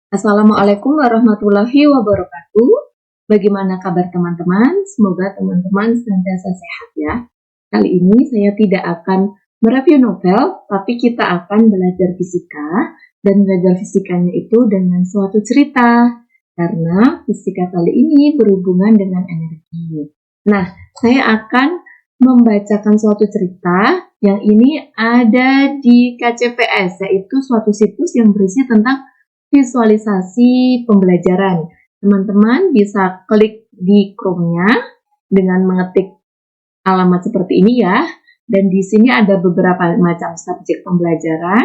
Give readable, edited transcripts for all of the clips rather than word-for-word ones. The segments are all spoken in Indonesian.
Assalamualaikum warahmatullahi wabarakatuh. Bagaimana kabar teman-teman? Semoga teman-teman senantiasa sehat ya. Kali ini saya tidak akan mereview novel, tapi kita akan belajar fisika. Dan belajar fisikanya itu dengan suatu cerita. Karena fisika kali ini berhubungan dengan energi. Nah, saya akan membacakan suatu cerita yang ini ada di KCPS, yaitu suatu situs yang berisi tentang visualisasi pembelajaran. Teman-teman bisa klik di Chrome-nya dengan mengetik alamat seperti ini ya. Dan di sini ada beberapa macam subjek pembelajaran,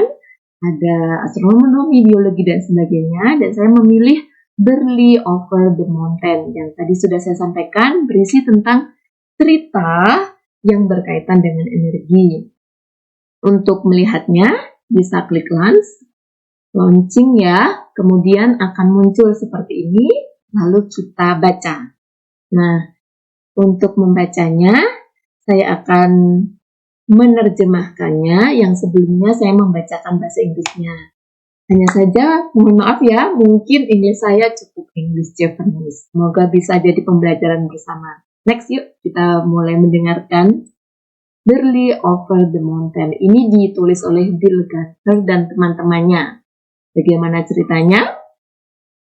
ada astronomi, biologi, dan sebagainya. Dan saya memilih Barley Over the Mountain yang tadi sudah saya sampaikan, berisi tentang cerita yang berkaitan dengan energi. Untuk melihatnya, bisa klik launching ya, kemudian akan muncul seperti ini, lalu kita baca. Nah, untuk membacanya, saya akan menerjemahkannya, yang sebelumnya saya membacakan bahasa Inggrisnya. Hanya saja, mohon maaf ya, mungkin Inggris saya cukup English Japanese. Semoga bisa jadi pembelajaran bersama. Next yuk, kita mulai mendengarkan Barley Over the Mountain. Ini ditulis oleh Bill Gaither dan teman-temannya. Bagaimana ceritanya?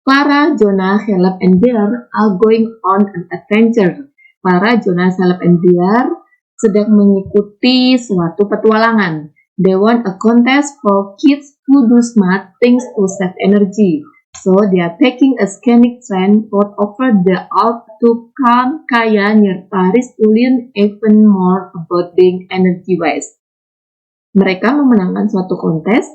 Clara, Jonah, Caleb, and Bear are going on an adventure. Clara, Jonah, Caleb, and Bear sedang mengikuti suatu petualangan. They want a contest for kids who do smart things to save energy. So they are taking a scenic train road over the Alps to Kaya near Paris to learn even more about being energy wise. Mereka memenangkan suatu kontes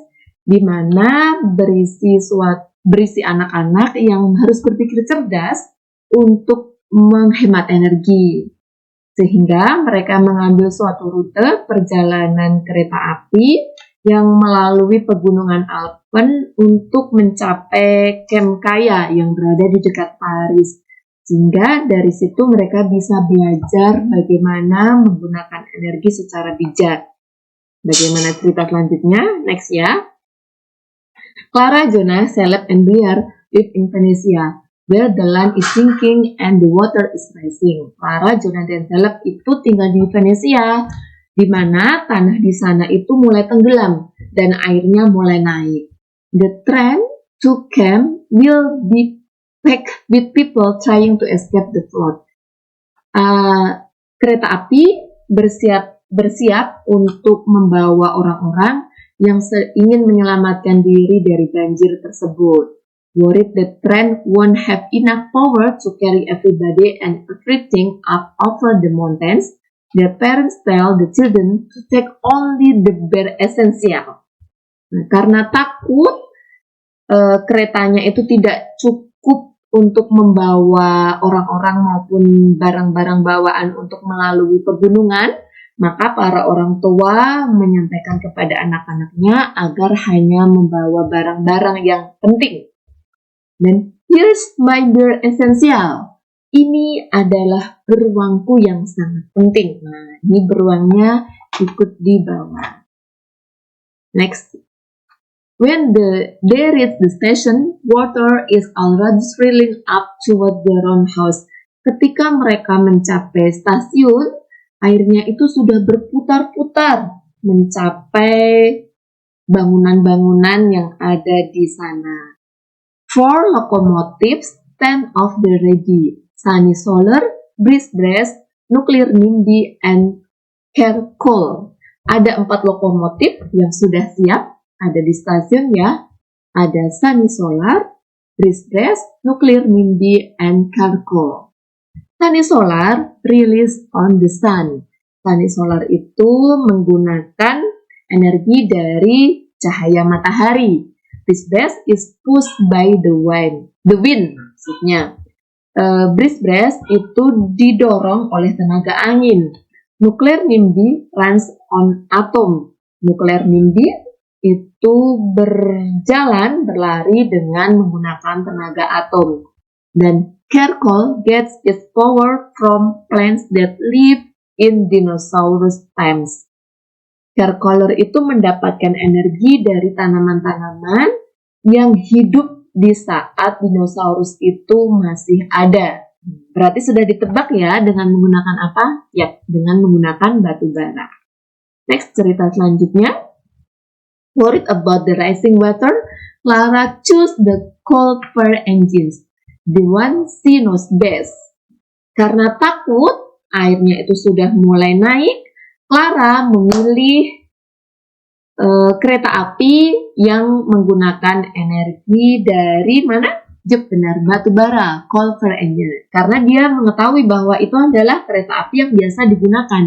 di mana berisi anak-anak yang harus berpikir cerdas untuk menghemat energi. Sehingga mereka mengambil suatu rute perjalanan kereta api yang melalui pegunungan Alpen untuk mencapai Camp Kaya yang berada di dekat Paris. Sehingga dari situ mereka bisa belajar bagaimana menggunakan energi secara bijak. Bagaimana cerita selanjutnya? Next ya. Clara, Jonah, Caleb, and Bear live in Venetia, where the land is sinking and the water is rising. Clara, Jonah, dan Caleb itu tinggal di Venesia, di mana tanah di sana itu mulai tenggelam dan airnya mulai naik. The train to camp will be packed with people trying to escape the flood. Kereta api bersiap untuk membawa orang-orang yang ingin menyelamatkan diri dari banjir tersebut. Worried the train won't have enough power to carry everybody and everything up over the mountains, the parents tell the children to take only the bare essential. Nah, karena takut keretanya itu tidak cukup untuk membawa orang-orang maupun barang-barang bawaan untuk melalui pegunungan, maka para orang tua menyampaikan kepada anak-anaknya agar hanya membawa barang-barang yang penting. Dan here's my bare essential. Ini adalah beruangku yang sangat penting. Nah, ini beruangnya ikut di bawah. Next. When they reach the station, water is already swirling up toward their own house. Ketika mereka mencapai stasiun, airnya itu sudah berputar-putar mencapai bangunan-bangunan yang ada di sana. 4 locomotives stand off the ready. Sunny Solar, Breeze, Nuclear NIMBY, and Carcoal. Ada 4 lokomotif yang sudah siap, ada di stasiun ya. Ada Sunny Solar, Breeze, Nuclear NIMBY, and Carcoal. Sunny Solar release on the sun. Sunny Solar itu menggunakan energi dari cahaya matahari. Breeze is pushed by the wind maksudnya. Breeze itu didorong oleh tenaga angin. Nuclear NIMBY runs on atom. Nuclear NIMBY itu berlari dengan menggunakan tenaga atom. Dan Carcoal gets its power from plants that live in dinosaurus times. Carcoal itu mendapatkan energi dari tanaman-tanaman yang hidup di saat dinosaurus itu masih ada. Berarti sudah ditebak ya dengan menggunakan apa? Ya, dengan menggunakan batu bara. Next, cerita selanjutnya. Worried about the rising water, Clara chose the coal-fired engines, the one she knows best. Karena takut airnya itu sudah mulai naik, Clara memilih kereta api yang menggunakan energi dari mana? Jep, benar, batu bara, coal-fired engine. Karena dia mengetahui bahwa itu adalah kereta api yang biasa digunakan.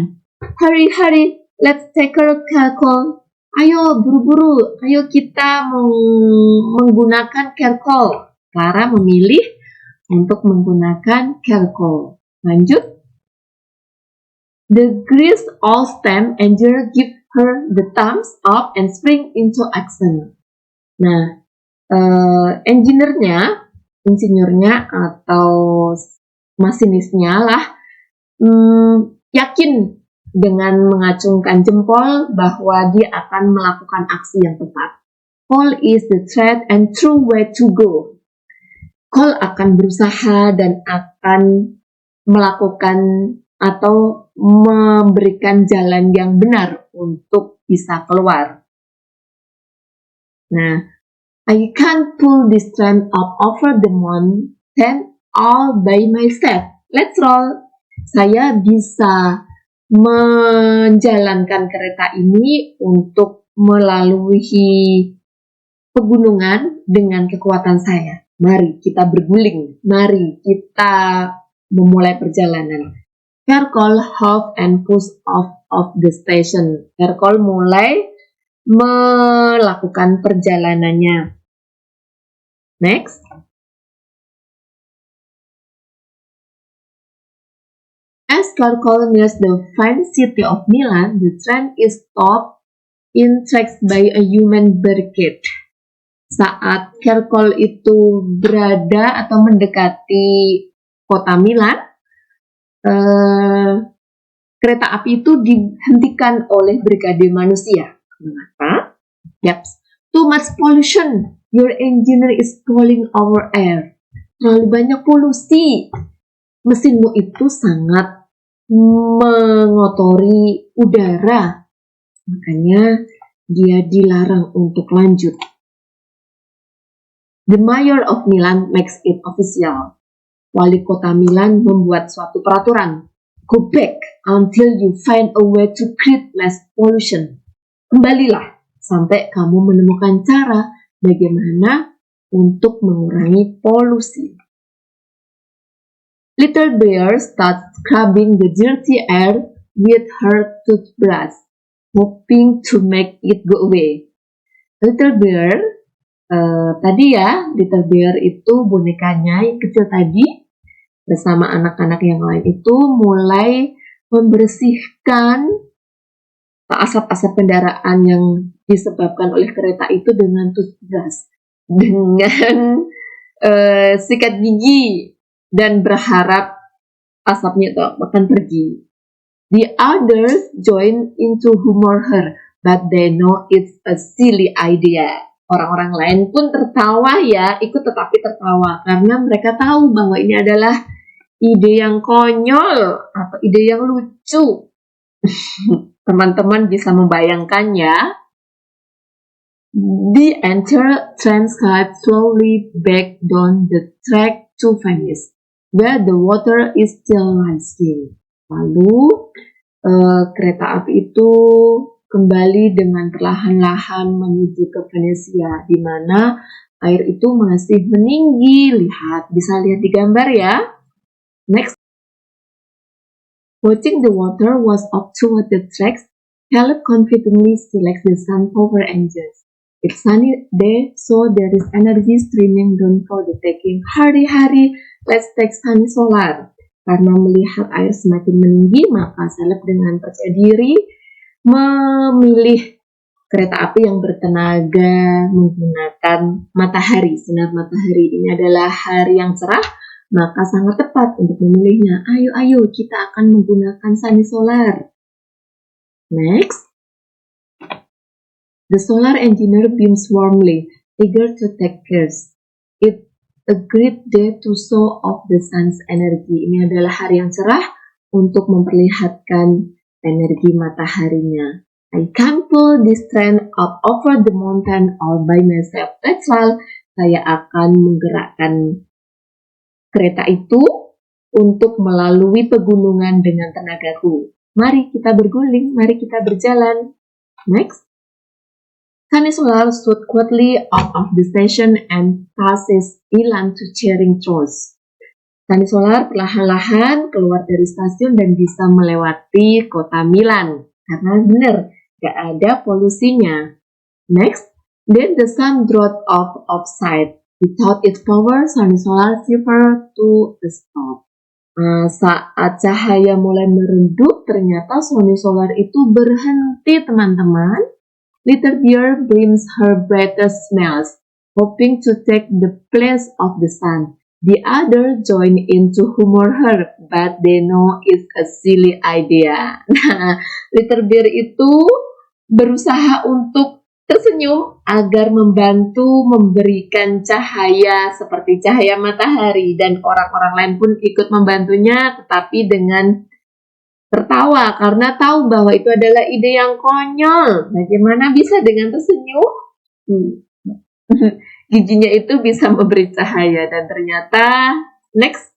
Hurry, hurry, let's take a coal. Ayo, buru-buru, ayo kita menggunakan coal. Clara memilih untuk menggunakan coal. Lanjut. The grease all stem engine give her the thumbs up and spring into action. Nah, insinyurnya atau masinisnya lah yakin dengan mengacungkan jempol bahwa dia akan melakukan aksi yang tepat. Cole is the thread and true way to go. Cole akan berusaha dan akan melakukan atau memberikan jalan yang benar untuk bisa keluar. Nah, I can't pull this train up over the mountain all by myself. Let's roll. Saya bisa menjalankan kereta ini untuk melalui pegunungan dengan kekuatan saya. Mari kita berguling. Mari kita memulai perjalanan. Hercule huffed and pushed off of the station. Hercule mulai melakukan perjalanannya. Next. As Hercule nears the fine city of Milan, the train is stopped in tracks by a human barricade. Saat Hercule itu berada atau mendekati kota Milan, kereta api itu dihentikan oleh brigade manusia. Mengapa? Yaps. Too much pollution. Your engineer is pulling our air. Terlalu banyak polusi. Mesinmu itu sangat mengotori udara. Makanya dia dilarang untuk lanjut. The mayor of Milan makes it official. Wali kota Milan membuat suatu peraturan. Go back until you find a way to create less pollution. Kembalilah sampai kamu menemukan cara bagaimana untuk mengurangi polusi. Little Bear starts scrubbing the dirty air with her toothbrush, hoping to make it go away. Little Bear, Little Bear itu bonekanya yang kecil tadi, bersama anak-anak yang lain itu mulai membersihkan asap-asap kendaraan yang disebabkan oleh kereta itu dengan toothbrush, dengan sikat gigi, dan berharap asapnya itu akan pergi. The others join in to humor her, but they know it's a silly idea. Orang-orang lain pun tertawa ya, ikut tetapi tertawa karena mereka tahu bahwa ini adalah ide yang konyol atau ide yang lucu. Teman-teman bisa membayangkannya. The entire train skied slowly back down the track to Venice, where the water is still rising. Lalu kereta api itu kembali dengan perlahan-lahan menuju ke Venesia, di mana air itu masih meninggi. Bisa lihat di gambar ya. Next. Watching the water was up toward the tracks, Caleb confidently selects the sun power engines. It's sunny day, so there is energy streaming down for the taking. Hurry, hurry, let's take sunny solar. Karena melihat air semakin meninggi, maka Caleb dengan percaya diri memilih kereta api yang bertenaga menggunakan matahari. Sinar matahari ini adalah hari yang cerah, maka sangat tepat untuk memilihnya. Ayo, kita akan menggunakan sunny solar. Next. The solar engineer beams warmly, eager to take cares. It's a great day to show off the sun's energy. Ini adalah hari yang cerah untuk memperlihatkan energi mataharinya. I can pull this train up over the mountain all by myself. That's all. Saya akan menggerakkan kereta itu untuk melalui pegunungan dengan tenagaku. Mari kita berguling, mari kita berjalan. Next. Sunny Solar stood quietly out of the station and passes Ilan to Charing Cross. Sunny Solar perlahan-lahan keluar dari stasiun dan bisa melewati kota Milan. Karena benar, gak ada polusinya. Next. Then the sun dropped off sight. Without its power, Sunny Solar shivered to a stop. Saat cahaya mulai meredup, ternyata Sunny Solar itu berhenti, teman-teman. Little Bear brings her brightest smiles, hoping to take the place of the sun. The others join in to humor her, but they know it's a silly idea. Nah, Little Bear itu berusaha untuk tersenyum agar membantu memberikan cahaya seperti cahaya matahari, dan orang-orang lain pun ikut membantunya, tetapi dengan tertawa karena tahu bahwa itu adalah ide yang konyol. Bagaimana bisa dengan tersenyum? Giginya itu bisa memberi cahaya, dan ternyata next,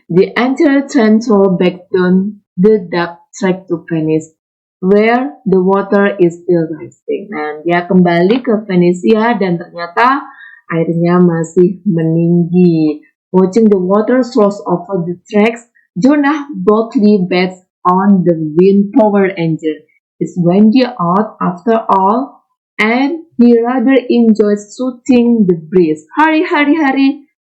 the entire train rolled back down the dark track to Venice, where the water is still rising. Nah, dia kembali ke Venesia dan ternyata airnya masih meninggi. Watching the water source over the tracks, Jonah boldly bets on the wind power engine. It's windy out after all, and he rather enjoys shooting the breeze. Hurry,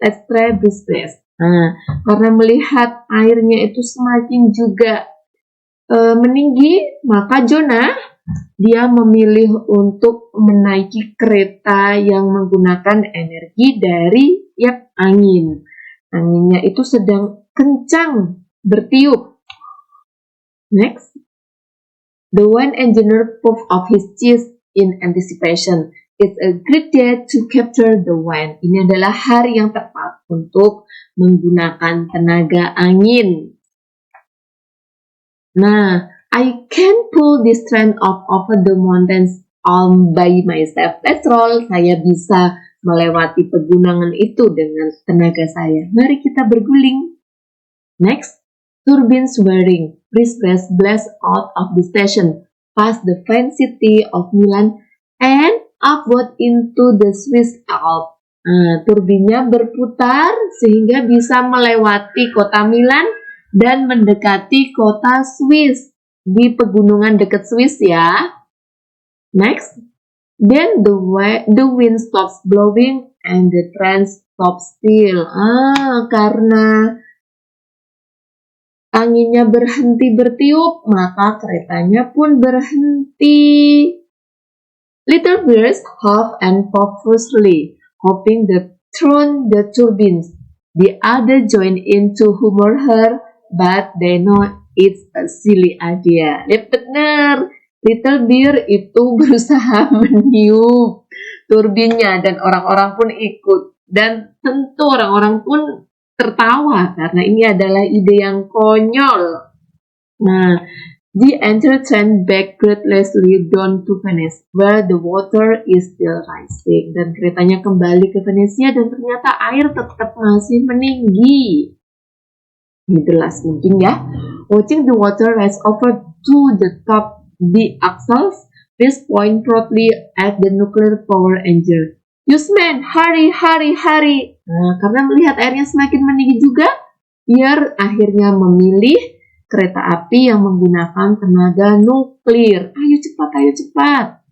let's try this place. Nah, karena melihat airnya itu semakin juga meninggi, maka Jonah dia memilih untuk menaiki kereta yang menggunakan energi dari angin. Anginnya itu sedang kencang bertiup. Next, the wind engineer puffed off his chest in anticipation. It's a great day to capture the wind. Ini adalah hari yang tepat untuk menggunakan tenaga angin. Nah, I can pull this train off over the mountains all by myself. That's all. Saya bisa melewati pegunungan itu dengan tenaga saya. Mari kita berguling. Next, turbines whirring, breeze blast out of the station, past the fine city of Milan, and upward into the Swiss Alps. Turbinnya berputar sehingga bisa melewati kota Milan dan mendekati kota Swiss, di pegunungan dekat Swiss ya. Next, then the wind stops blowing and the train stops still. Karena anginnya berhenti bertiup, maka keretanya pun berhenti. Little Bears huff and puff furiously, hoping to turn the turbines. The other join in to humor her, but they know it's a silly idea. Benar, Little Bear itu berusaha meniup turbinnya dan orang-orang pun ikut. Dan tentu orang-orang pun tertawa karena ini adalah ide yang konyol. Nah, the entire train back breathlessly down to Venice, where the water is still rising. Dan keretanya kembali ke Venesia dan ternyata air tetap masih meninggi. Ini jelas mungkin ya. Watching the water rise over to the top the axles, this point proudly at the nuclear power engine. Usman, hurry! Nah, karena melihat airnya semakin meninggi juga, Pierre akhirnya memilih kereta api yang menggunakan tenaga nuklir. Ayo cepat.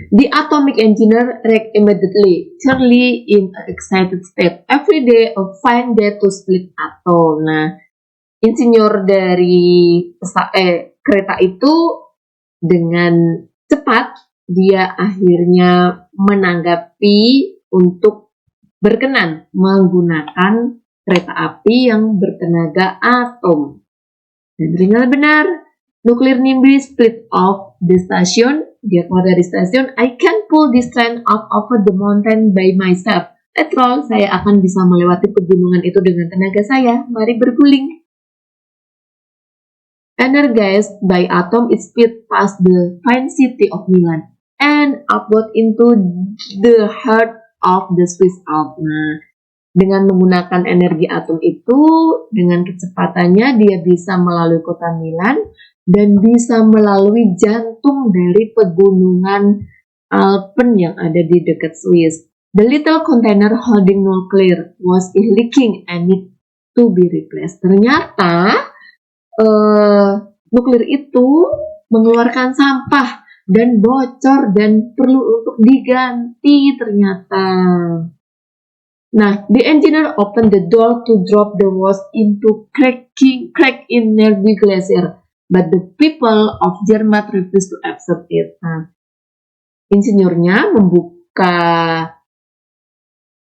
The atomic engineer reacted immediately, Charlie in an excited state. Every day a fine day to split atom. Nah, insinyur dari kereta itu dengan cepat dia akhirnya menanggapi untuk berkenan menggunakan kereta api yang bertenaga atom. Dan benar, nuclear nimby split off the station dia keluar dari stasiun, I can pull this train out over the mountain by myself. After all, saya akan bisa melewati pegunungan itu dengan tenaga saya. Mari berguling. Energized by atom, it speed past the fine city of Milan and upward into the heart of the Swiss Alps. Nah, dengan menggunakan energi atom itu, dengan kecepatannya dia bisa melalui kota Milan dan bisa melalui jantung dari pegunungan Alpen yang ada di dekat Swiss. The little container holding nuclear was leaking and need to be replaced. Ternyata nuklir itu mengeluarkan sampah dan bocor dan perlu untuk diganti ternyata. Nah, the engineer opened the door to drop the walls into crack in Nervi Glacier, but the people of Zermatt refused to accept it. Nah, insinyurnya membuka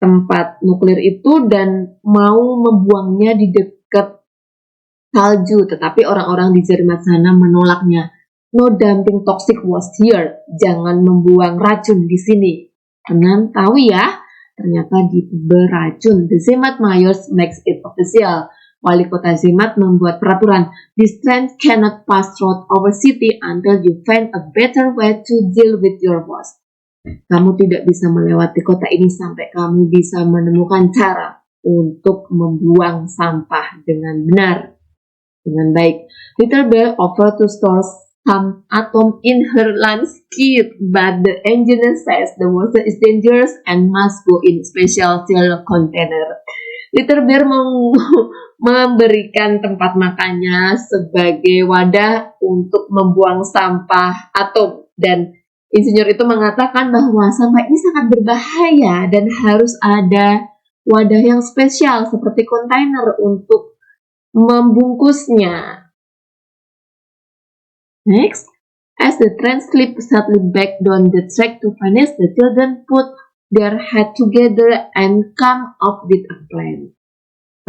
tempat nuklir itu dan mau membuangnya di dekat salju, tetapi orang-orang di Zermatt sana menolaknya. No dumping toxic was here. Jangan membuang racun di sini. Tenan tahu ya, ternyata beracun. The Zermatt mayors makes it official. Wali kota Zermatt membuat peraturan. This train cannot pass through our city until you find a better way to deal with your boss. Kamu tidak bisa melewati kota ini sampai kamu bisa menemukan cara untuk membuang sampah dengan benar, dengan baik. Little Belle offered to store some atom in her lunch kit, but the engineer says the water is dangerous and must go in special sealed container. Little Bear memberikan tempat makannya sebagai wadah untuk membuang sampah atom, dan insinyur itu mengatakan bahwa sampah ini sangat berbahaya dan harus ada wadah yang spesial seperti kontainer untuk membungkusnya. Next, as the train slipped sadly back down the track to vanish, the children put their head together and come up with a plan.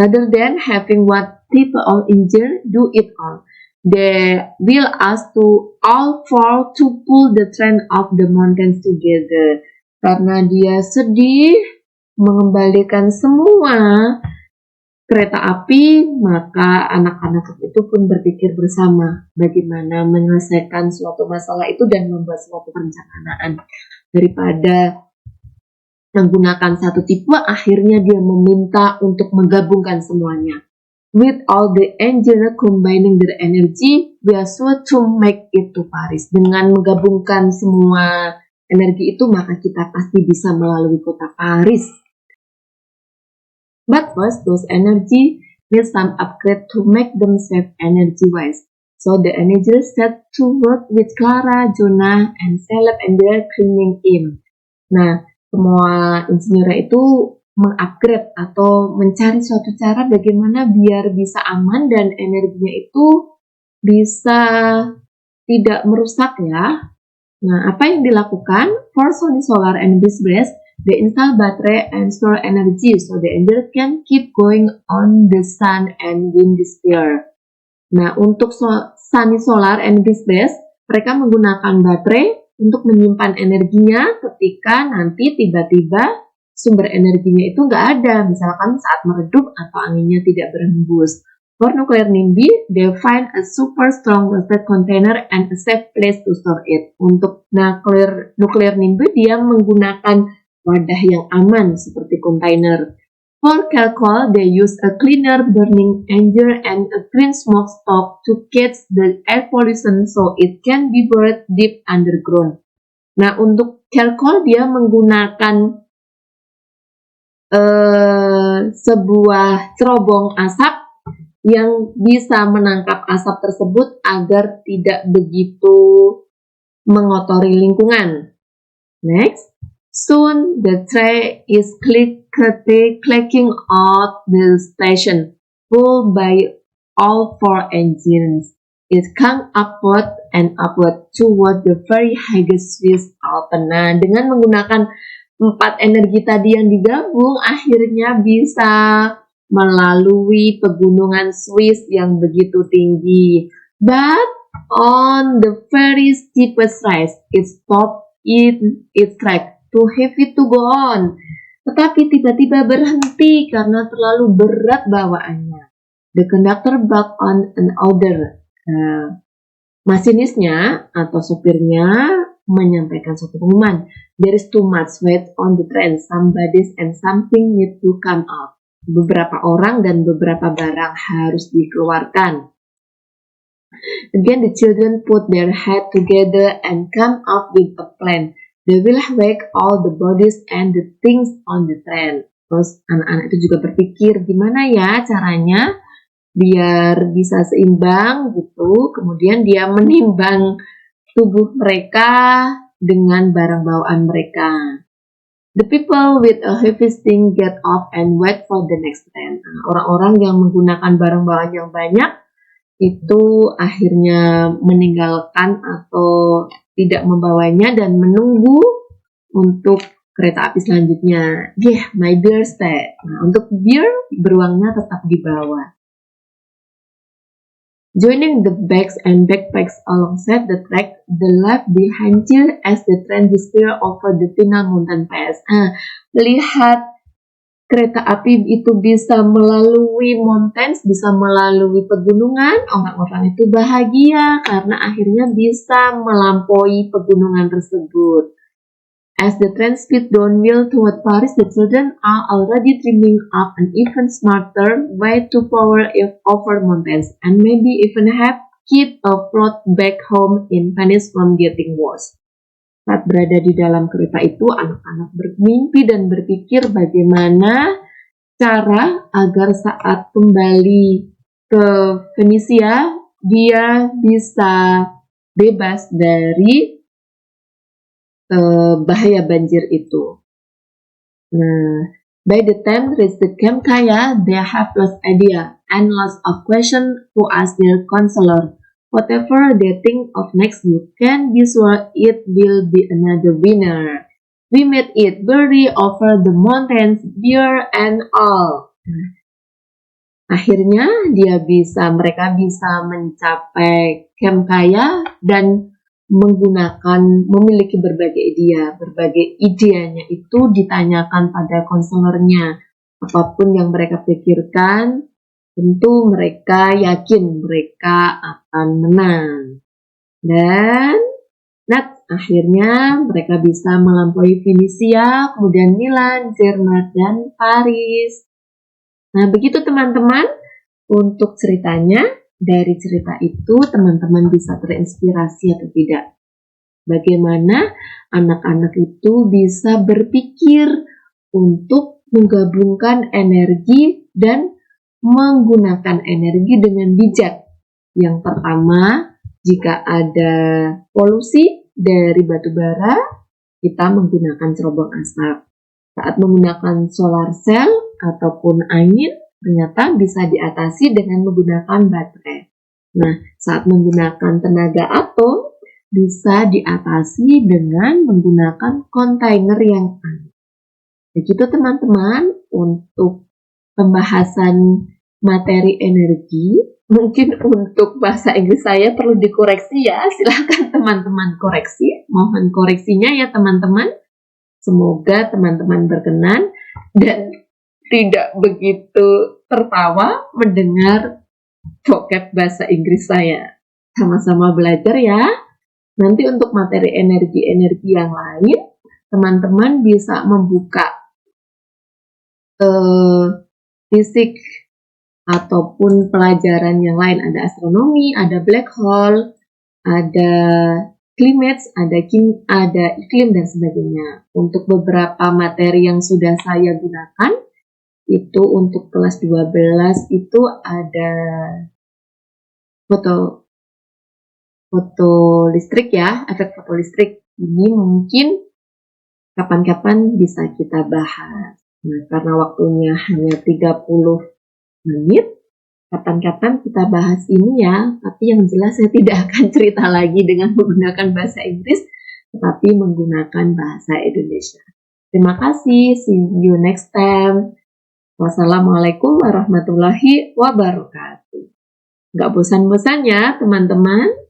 Rather than having one people all injured, do it all. They will ask to all four to pull the train up the mountains together. Karena dia sedih mengembalikan semua kereta api, maka anak-anak itu pun berpikir bersama bagaimana menyelesaikan suatu masalah itu dan membuat suatu perencanaan. Daripada menggunakan satu tipe, akhirnya dia meminta untuk menggabungkan semuanya. With all the engineer combining their energy, we are sure to make it to Paris. Dengan menggabungkan semua energi itu, maka kita pasti bisa melalui kota Paris. But first, those energy need some upgrade to make them save energy-wise. So the engineers set to work with Clara, Jonah, and Caleb, and they're cleaning in. Nah, semua insinyurnya itu mengupgrade atau mencari suatu cara bagaimana biar bisa aman dan energinya itu bisa tidak merusak ya. Nah, apa yang dilakukan? For Sony Solar and BizBrace, they install battery and store energy so the engineer can keep going on the sun and wind sphere. Nah, untuk Sony Solar and BizBrace, mereka menggunakan baterai untuk menyimpan energinya ketika nanti tiba-tiba sumber energinya itu nggak ada, misalkan saat meredup atau anginnya tidak berhembus. For nuclear NIMBY, they find a super strong water container and a safe place to store it. Untuk nuclear NIMBY, dia menggunakan wadah yang aman seperti kontainer. For Calcol, they use a cleaner burning engine and a clean smoke stop to catch the air pollution so it can be buried deep underground. Nah, untuk Calcol dia menggunakan sebuah cerobong asap yang bisa menangkap asap tersebut agar tidak begitu mengotori lingkungan. Next, soon the train is clicking out the station, pulled by all four engines. It comes upward and upward toward the very highest Swiss Alps. Nah, dengan menggunakan 4 energi tadi yang digabung, akhirnya bisa melalui pegunungan Swiss yang begitu tinggi. But on the very steepest rise. It stopped in its track, too heavy to go on. Tetapi tiba-tiba berhenti karena terlalu berat bawaannya. The conductor backed on an order. Masinisnya atau sopirnya menyampaikan suatu pengumuman. There is too much weight on the train. Somebody and something need to come out. Beberapa orang dan beberapa barang harus dikeluarkan. Again, the children put their head together and come up with a plan. They will wake all the bodies and the things on the train. Terus anak-anak itu juga berpikir gimana ya caranya biar bisa seimbang gitu. Kemudian dia menimbang tubuh mereka dengan barang bawaan mereka. The people with a heavy thing get off and wait for the next train. Orang-orang yang menggunakan barang bawaan yang banyak itu akhirnya meninggalkan atau tidak membawanya dan menunggu untuk kereta api selanjutnya. Yeah, my beer stay. Nah, untuk beer beruangnya tetap di bawah. Joining the bags and backpacks alongside the track, the left behind chill as the train disappear over the final mountain pass. Melihat kereta api itu bisa melalui mountains, bisa melalui pegunungan, orang-orang itu bahagia karena akhirnya bisa melampaui pegunungan tersebut. As the train speed downhill toward Paris, the children are already dreaming up an even smarter way to power over mountains and maybe even have keep a float back home in Venice from getting worse. Saat berada di dalam kereta itu, anak-anak bermimpi dan berpikir bagaimana cara agar saat kembali ke Venesia, dia bisa bebas dari bahaya banjir itu. Nah, by the time reach the Camp Kaya, they have lost idea and lots of questions to ask their counselor. Whatever they think of next, you can be sure it will be another winner. We made it, berry over the mountains, beer and all. Akhirnya mereka bisa mencapai Camp Kaya dan memiliki berbagai idenya itu ditanyakan pada konselornya. Apapun yang mereka pikirkan, tentu mereka yakin mereka akan menang. Dan akhirnya mereka bisa melampaui Venesia, kemudian Milan, Zermatt, dan Paris. Nah, begitu teman-teman untuk ceritanya. Dari cerita itu teman-teman bisa terinspirasi atau tidak? Bagaimana anak-anak itu bisa berpikir untuk menggabungkan energi dan menggunakan energi dengan bijak. Yang pertama, jika ada polusi dari batu bara, kita menggunakan cerobong asap. Saat menggunakan solar cell ataupun angin, ternyata bisa diatasi dengan menggunakan baterai. Nah, saat menggunakan tenaga atom, bisa diatasi dengan menggunakan kontainer yang anget. Begitu teman-teman, untuk pembahasan materi energi, mungkin untuk bahasa Inggris saya perlu dikoreksi ya, silahkan teman-teman koreksi. Mohon koreksinya ya teman-teman. Semoga teman-teman berkenan dan tidak begitu tertawa mendengar vocab bahasa Inggris saya. Sama-sama belajar ya. Nanti untuk materi energi-energi yang lain, teman-teman bisa membuka fisik ataupun pelajaran yang lain. Ada astronomi, ada black hole, ada climate, ada iklim dan sebagainya. Untuk beberapa materi yang sudah saya gunakan, itu untuk kelas 12 itu ada foto listrik ya, efek foto listrik. Ini mungkin kapan-kapan bisa kita bahas. Nah, karena waktunya hanya 30 menit, kapan-kapan kita bahas ini ya. Tapi yang jelas saya tidak akan cerita lagi dengan menggunakan bahasa Inggris, tetapi menggunakan bahasa Indonesia. Terima kasih, see you next time. Wassalamualaikum warahmatullahi wabarakatuh. Nggak bosan-bosan ya teman-teman.